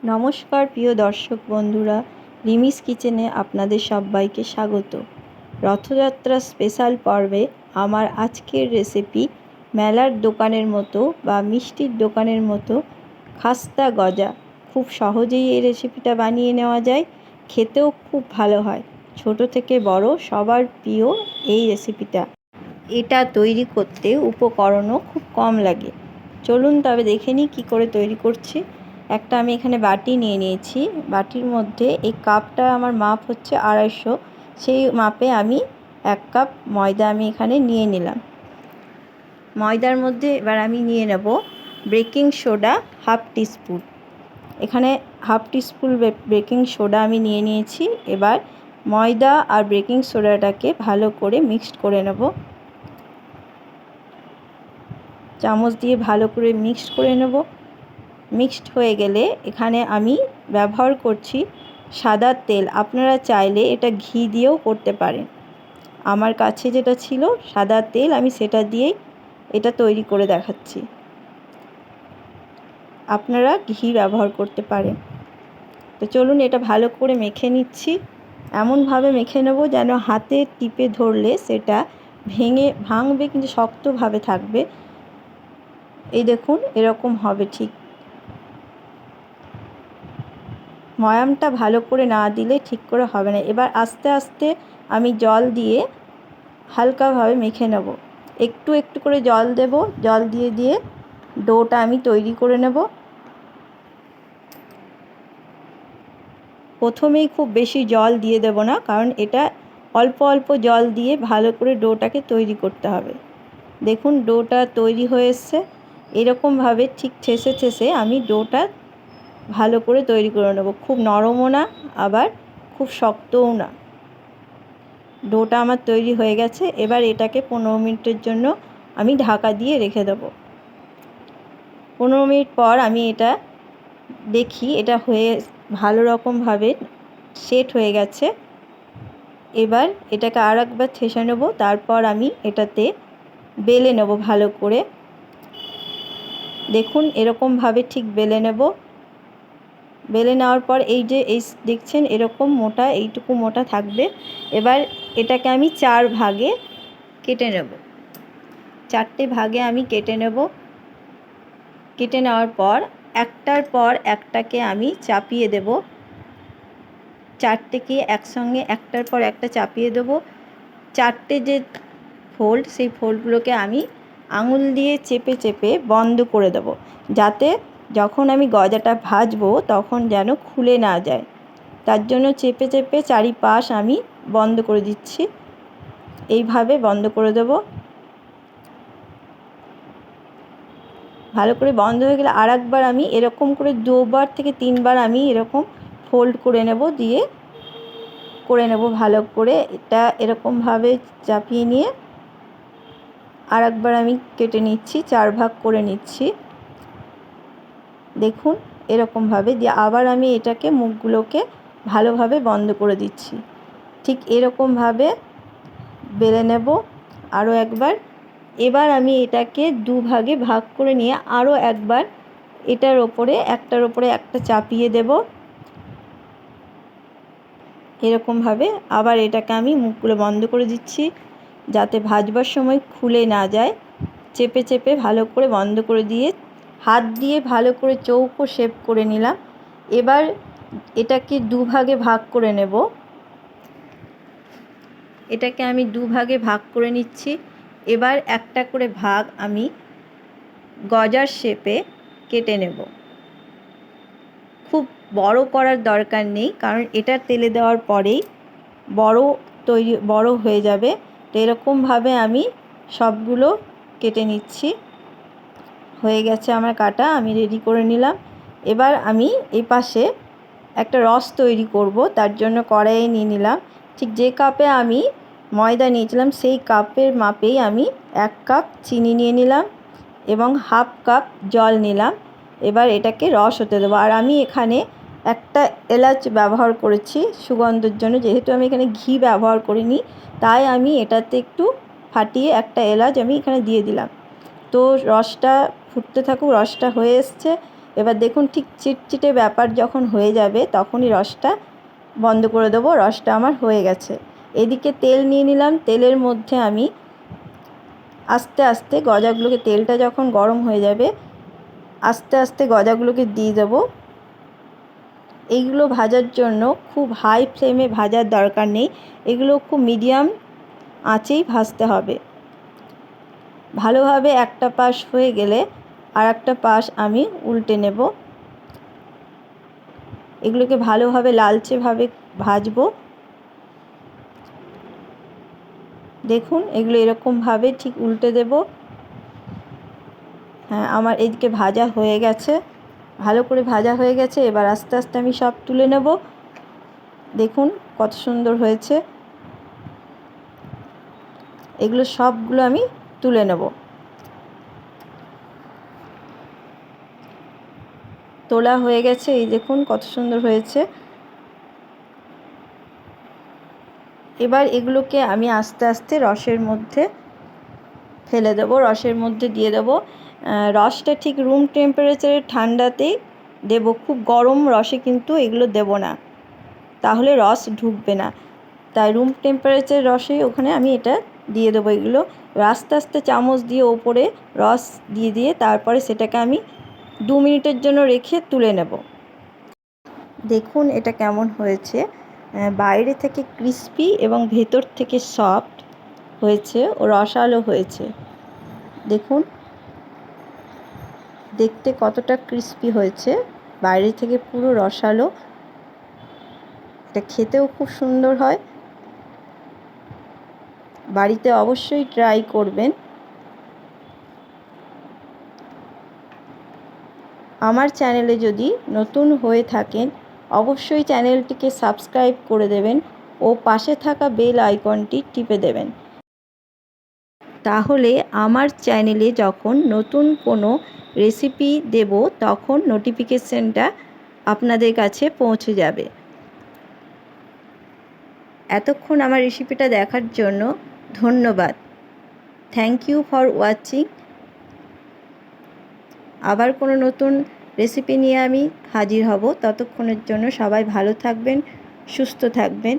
নমস্কার প্রিয় দর্শক বন্ধুরা, রিমিস কিচেনে আপনাদের সবাইকে স্বাগত। রথযাত্রা স্পেশাল পর্বে আমার আজকের রেসিপি মেলার দোকানের মতো বা মিষ্টির দোকানের মতো খাস্তা গজা। খুব সহজেই এই রেসিপিটা বানিয়ে নেওয়া যায়, খেতেও খুব ভালো হয়। ছোট থেকে বড় সবার প্রিয় এই রেসিপিটা। এটা তৈরি করতে উপকরণও খুব কম লাগে। চলুন তবে দেখে নিই কী করে তৈরি করছি। একটা আমি এখানে বাটি নিয়ে নিয়েছি। বাটির মধ্যে এই কাপটা আমার মাপ হচ্ছে 250, সেই মাপে আমি 1 কাপ ময়দা আমি এখানে নিয়ে নিলাম। ময়দার মধ্যে এবার আমি নিয়ে নেব বেকিং সোডা 1/2 টিস্পুন। এখানে 1/2 টিস্পুন বেকিং সোডা আমি নিয়ে নিয়েছি। এবার ময়দা আর বেকিং সোডাটাকে ভালো করে মিক্সড করে নেব। চামচ দিয়ে ভালো করে মিক্সড করে নেব। মিক্সড হয়ে গেলে এখানে আমি ব্যবহার করছি সাদা তেল। আপনারা চাইলে এটা ঘি দিয়েও করতে পারেন। আমার কাছে যেটা ছিল সাদা তেল, আমি সেটা দিয়েই এটা তৈরি করে দেখাচ্ছি। আপনারা ঘি ব্যবহার করতে পারেন। তো চলুন এটা ভালো করে মেখে নিচ্ছি। এমনভাবে মেখে নেব যেন হাতে টিপে ধরলে সেটা ভাঙবে কিন্তু শক্তভাবে থাকবে। এই দেখুন এরকম হবে ঠিক। ময়ামটা ভালো করে না দিলে ঠিক করে হবে না। এবার আস্তে আস্তে আমি জল দিয়ে হালকাভাবে মেখে নেব। একটু একটু করে জল দেব। জল দিয়ে দিয়ে ডোটা আমি তৈরি করে নেব। প্রথমেই খুব বেশি জল দিয়ে দেব না, কারণ এটা অল্প অল্প জল দিয়ে ভালো করে ডোটাকে তৈরি করতে হবে। দেখুন ডোটা তৈরি হয়ে এসছে। এরকমভাবে ঠিক ঠেসে ঠেসে আমি ডোটা ভালো করে তৈরি করে নেব। খুব নরমও না আবার খুব শক্তও না। ডোটা আমার তৈরি হয়ে গেছে। এবার এটাকে 15 মিনিটের জন্য আমি ঢাকা দিয়ে রেখে দেব। 15 মিনিট পর আমি এটা দেখি, এটা হয়ে ভালো রকমভাবে সেট হয়ে গেছে। এবার এটাকে আর একবার ঠেসে নেব। তারপর আমি এটাতে বেলে নেব ভালো করে। দেখুন এরকমভাবে ঠিক বেলে নেব। বেলে নেওয়ার পর এই যে দেখছেন এরকম মোটা, এইটুকু মোটা থাকবে। এবার এটাকে আমি 4 ভাগে কেটে নেব। 4টে ভাগে আমি কেটে নেব। কেটে নেওয়ার পর একটার পর একটাকে আমি চাপিয়ে দেব। 4টেকে একসঙ্গে একটার পর একটা চাপিয়ে দেব। 4টে যে ফোল্ড, সেই ফোল্ডগুলোকে আমি আঙুল দিয়ে চেপে চেপে বন্ধ করে দেব, যাতে যখন আমি গজাটা ভাজবো তখন যেন খুলে না যায়। তার জন্য চেপে চেপে চারিপাশ আমি বন্ধ করে দিচ্ছি। এইভাবে বন্ধ করে দেব। ভালো করে বন্ধ হয়ে গেলে আর একবার আমি এরকম করে 2বার থেকে 3বার আমি এরকম ফোল্ড করে নেব, দিয়ে করে নেব ভালো করে। এটা এরকমভাবে চাপিয়ে নিয়ে আর একবার আমি কেটে নিচ্ছি, 4 ভাগ করে নিচ্ছি। দেখুন এরকমভাবে দিয়ে আবার আমি এটাকে মুখগুলোকে ভালোভাবে বন্ধ করে দিচ্ছি। ঠিক এরকমভাবে বেলে নেব আরও একবার। এবার আমি এটাকে 2 ভাগে ভাগ করে নিয়ে আরও একবার এটার ওপরে একটার ওপরে একটা চাপিয়ে দেব। এরকমভাবে আবার এটাকে আমি মুখগুলো বন্ধ করে দিচ্ছি, যাতে ভাজবার সময় খুলে না যায়। চেপে চেপে ভালো করে বন্ধ করে দিয়ে হাত দিয়ে ভালো করে চৌকো শেপ করে নিলাম। এবার এটাকে 2 ভাগে ভাগ করে নেব। এটাকে আমি 2 ভাগে ভাগ করে নিচ্ছি। এবার একটা করে ভাগ আমি গজার শেপে কেটে নেব। খুব বড় করার দরকার নেই, কারণ এটা তেলে দেওয়ার পরেই বড় হয়ে যাবে। তো এরকমভাবে আমি সবগুলো কেটে নিচ্ছি। হয়ে গেছে আমার কাটা, আমি রেডি করে নিলাম। এবার আমি এই পাশে একটা রস তৈরি করব। তার জন্য কড়াইয়ে নিয়ে নিলাম। ঠিক যে কাপে আমি ময়দা নিয়েছিলাম সেই কাপের মাপেই আমি 1 কাপ চিনি নিয়ে নিলাম এবং 1/2 কাপ জল নিলাম। এবার এটাকে রস হতে দেবো। আর আমি এখানে একটা এলাচ ব্যবহার করেছি সুগন্ধের জন্য। যেহেতু আমি এখানে ঘি ব্যবহার করিনি, তাই আমি এটাতে একটু ফাটিয়ে একটা এলাচ আমি এখানে দিয়ে দিলাম। তো রসটা ফুটতে থাকুক। রসটা হয়ে এসছে। এবার দেখুন ঠিক চিটচিটে ব্যাপার যখন হয়ে যাবে তখনই রসটা বন্ধ করে দেবো। রসটা আমার হয়ে গেছে। এদিকে তেল নিয়ে নিলাম। তেলের মধ্যে আমি আস্তে আস্তে গজাগুলোকে, তেলটা যখন গরম হয়ে যাবে আস্তে আস্তে গজাগুলোকে দিয়ে দেবো। এইগুলো ভাজার জন্য খুব হাই ফ্লেমে ভাজার দরকার নেই, এগুলো খুব মিডিয়াম আঁচেই ভাজতে হবে। ভালোভাবে একটা পাশ হয়ে গেলে আর একটা পাশ আমি উল্টে নেব। এগুলোকে ভালোভাবে লালচেভাবে ভাজবো। দেখুন এগুলো এরকমভাবে ঠিক উল্টে দেব। হ্যাঁ, আমার এদিকে ভাজা হয়ে গেছে, ভালো করে ভাজা হয়ে গেছে। এবার আস্তে আস্তে আমি সব তুলে নেব। দেখুন কত সুন্দর হয়েছে। এগুলো সবগুলো আমি তুলে নেব। তোলা হয়ে গেছে, এই দেখুন কত সুন্দর হয়েছে। এবার এগুলোকে আমি আস্তে আস্তে রসের মধ্যে ফেলে দেবো, রসের মধ্যে দিয়ে দেবো। রসটা ঠিক রুম টেম্পারেচারে ঠান্ডাতেই দেব, খুব গরম রসে কিন্তু এগুলো দেব না, তাহলে রস ঢুকবে না। তাই রুম টেম্পারেচার রসেই ওখানে আমি এটা দিয়ে দেবো। এগুলো আস্তে আস্তে চামচ দিয়ে ওপরে রস দিয়ে দিয়ে তারপরে সেটাকে আমি 2 মিনিটের জন্য রেখে তুলে নেব। দেখুন এটা কেমন হয়েছে, বাইরে থেকে ক্রিস্পি এবং ভেতর থেকে সফট হয়েছে ও রসালো হয়েছে। দেখুন দেখতে কতটা ক্রিস্পি হয়েছে, বাইরে থেকে পুরো রসালো। এটা খেতেও খুব সুন্দর হয়। বাড়িতে অবশ্যই ট্রাই করবেন। আমার চ্যানেলে যদি নতুন হয়ে থাকেন অবশ্যই চ্যানেলটিকে সাবস্ক্রাইব করে দেবেন ও পাশে থাকা বেল আইকনটি টিপে দেবেন। তাহলে আমার চ্যানেলে যখন নতুন কোনো রেসিপি দেব তখন নোটিফিকেশনটা আপনাদের কাছে পৌঁছে যাবে। এতক্ষণ আমার রেসিপিটা দেখার জন্য ধন্যবাদ। Thank you for watching. আবার কোনো নতুন রেসিপি নিয়ে আমি হাজির হব। ততক্ষণের জন্য সবাই ভালো থাকবেন, সুস্থ থাকবেন।